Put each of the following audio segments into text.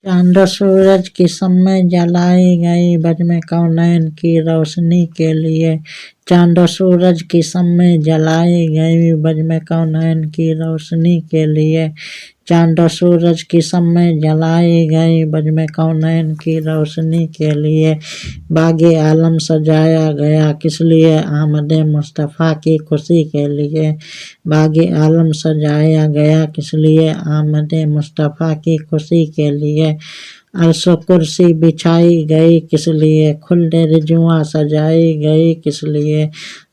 चांद और सूरज की समय जलाई गई बज़्म कौनैन की रोशनी के लिए। चांद और सूरज की समय जलाई गई बज़्म कौनैन की रोशनी के लिए। चांद और सूरज की समय जलाई गई बज़्म कौनैन की रोशनी के लिए। बागे आलम सजाया गया किस लिए? आमदे मुस्तफ़ा की खुशी के लिए। बागे आलम सजाया गया किस लिए? आमदे मुस्तफ़ा की खुशी के लिए। अर्श कुर्सी बिछाई गई किस लिए? खुल्दे रिजुआं सजाई गई किस लिए?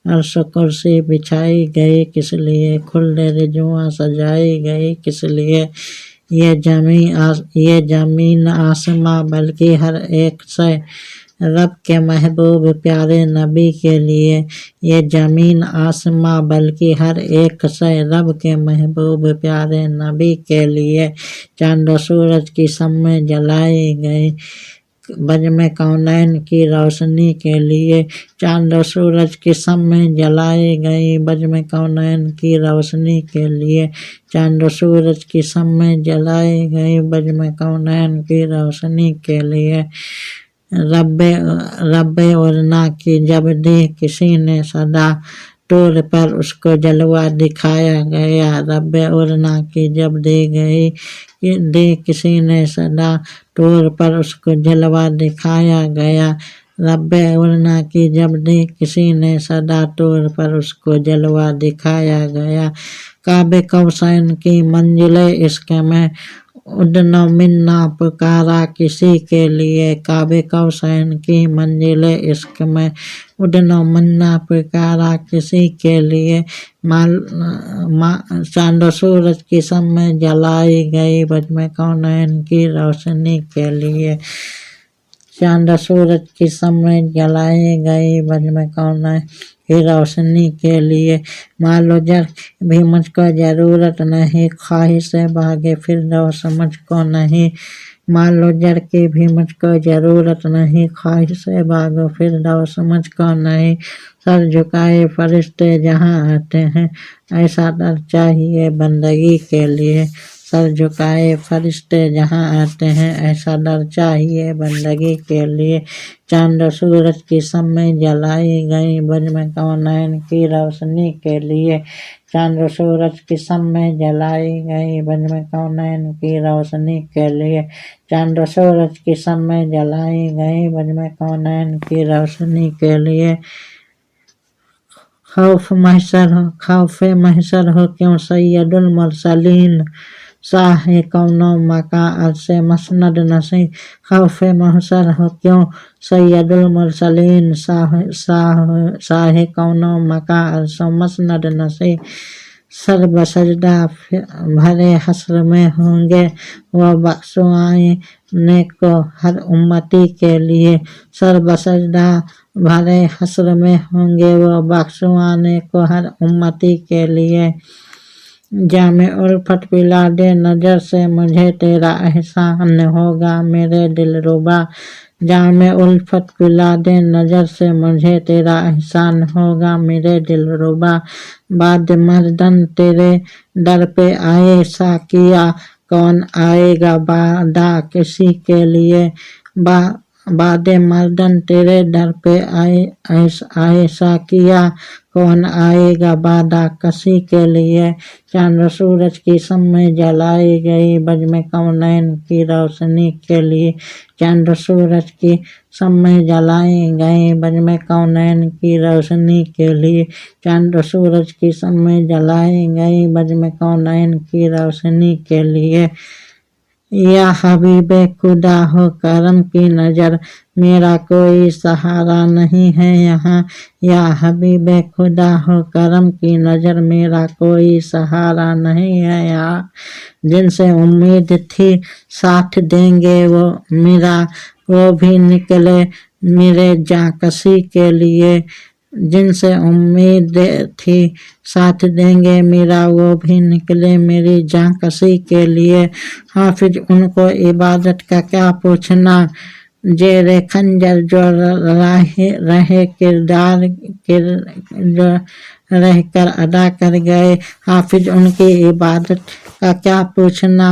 अर्श कुर्सी बिछाई गई किस लिए? खुल्दे रिजुआं सजाई गई किस लिए? ये जमीन आसमां बल्कि हर एक से रब के महबूब प्यारे नबी के लिए। ये जमीन आसमां बल्कि हर एक से रब के महबूब प्यारे नबी के लिए। चांद और सूरज की समय जलाई गई बज़्म कौनैन की रोशनी के लिए। चांद और सूरज की समय जलाई गई बज़्म कौनैन की रोशनी के लिए। चांद और सूरज की समय जलाई गई बज़्म कौनैन की रोशनी के लिए। रब्बे उरना की जब दी किसी ने सदा टूर पर उसको जलवा दिखाया गया। रब्बे उरना की जब दी किसी ने सदा टूर पर उसको जलवा दिखाया गया। रब्बे उरना की जब दी किसी ने सदा टूर पर उसको जलवा दिखाया गया। काबे कौसैन की मंजिले इश्क में उडना मिन्ना पुकारा किसी के लिए। काबे कौसैन की मंजिले इश्क में उडना मिन्ना पुकारा किसी के लिए। चांद और सूरज की समय जलाई गई बज़्म कौनैन की रोशनी के लिए। चांद और सूरज की समय जलाई गई बज़्म कौनैन की रोशनी के लिए। मालो जर भी मुझको ज़रूरत नहीं, ख्वाहिश बागे फिरदौस मुझको नहीं। मालो जर की भी मुझको ज़रूरत नहीं, ख्वाहिश बागे फिरदौस मुझको नहीं। सर झुकाए फरिश्ते जहाँ आते हैं, ऐसा दर चाहिए बंदगी के लिए। सर झुकाए फरिश्ते जहाँ आते हैं, ऐसा दर चाहिए बंदगी के लिए। चांद और सूरज की समय जलाई गई बज़्म कौनैन की रोशनी के लिए। चांद और सूरज की समय जलाई गई बज़्म कौनैन की रोशनी के लिए। चांद और सूरज की समय जलाई गई बज़्म कौनैन की रोशनी के लिए। खौफ महशर हो क्यों सैयदुल मुरसलीन, साहे कौनो मका अर्शे मसनद नसी। खौफ महशर हो क्यों सैयदुल मुरसलीन, साहे कौनो मका अर्शे मसनद नसी। सर बसजदा भरे हस्र में होंगे वो बख्शवाने को हर उम्मती के लिए। सर बसजदा भरे हस्र में होंगे वो बख्शवाने को हर उम्मती के लिए। जामे उल्फत पिला दे नजर से मुझे तेरा एहसान होगा मेरे दिलरुबा। जामे उल्फत पिला दे नजर से मुझे तेरा एहसान होगा मेरे दिलरुबा। बाद मर्दन तेरे दर पे आए साकिया, कौन आएगा बादा किसी के लिए। बाद मर्दन तेरे दर पे आए साकिया, कौन आएगा बादा किसी के लिए। चांद और सूरज की समय जलाई गई बज़्म कौनैन की रोशनी के लिए। चांद और सूरज की समय जलाई गई बज़्म कौनैन की रोशनी के लिए। चांद और सूरज की समय जलाई गई बज़्म कौनैन की रोशनी के लिए। या हबीबे खुदा हो करम की नज़र, मेरा कोई सहारा नहीं है यहाँ। या हबीबे खुदा हो करम की नज़र, मेरा कोई सहारा नहीं है यहाँ। जिनसे उम्मीद थी साथ देंगे वो मेरा, वो भी निकले मेरे जाकसी के लिए। जिनसे उम्मीद थी साथ देंगे मेरा, वो भी निकले मेरी जाकसी के लिए। हाफिज उनको इबादत का क्या पूछना, जेरे खंजर जो रहे किरदार जो रह कर अदा कर गए। हाफिज उनकी इबादत کا کیا پوچھنا،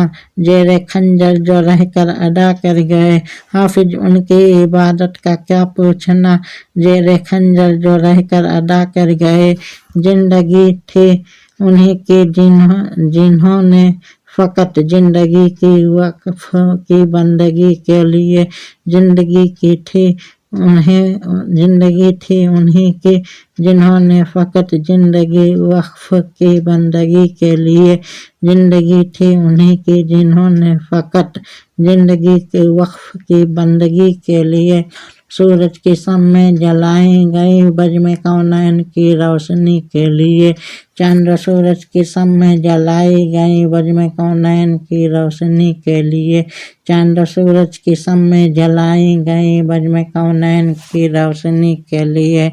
زیر خنجر جو رہ کر ادا کر گئے، حافظ ان کی عبادت کا کیا پوچھنا، زیر خنجر جو رہ کر ادا کر گئے، زندگی تھی انہی کی جنہوں نے فقط زندگی کی وقف کی بندگی کے لیے زندگی تھی انہی کی جنہوں نے فقط زندگی وقف کی بندگی کے لیے زندگی تھی انہی کی جنہوں نے فقط زندگی کے وقف کی بندگی کے لیے سورج کی شمعیں جلائی گئی بزم کونین کی روشنی کے لیے، چاند و سورج کی شمعیں جلائی گئی بزم کونین کی روشنی کے لیے، چاند و سورج کی شمعیں جلائی گئی بزم کونین کی روشنی کے لیے۔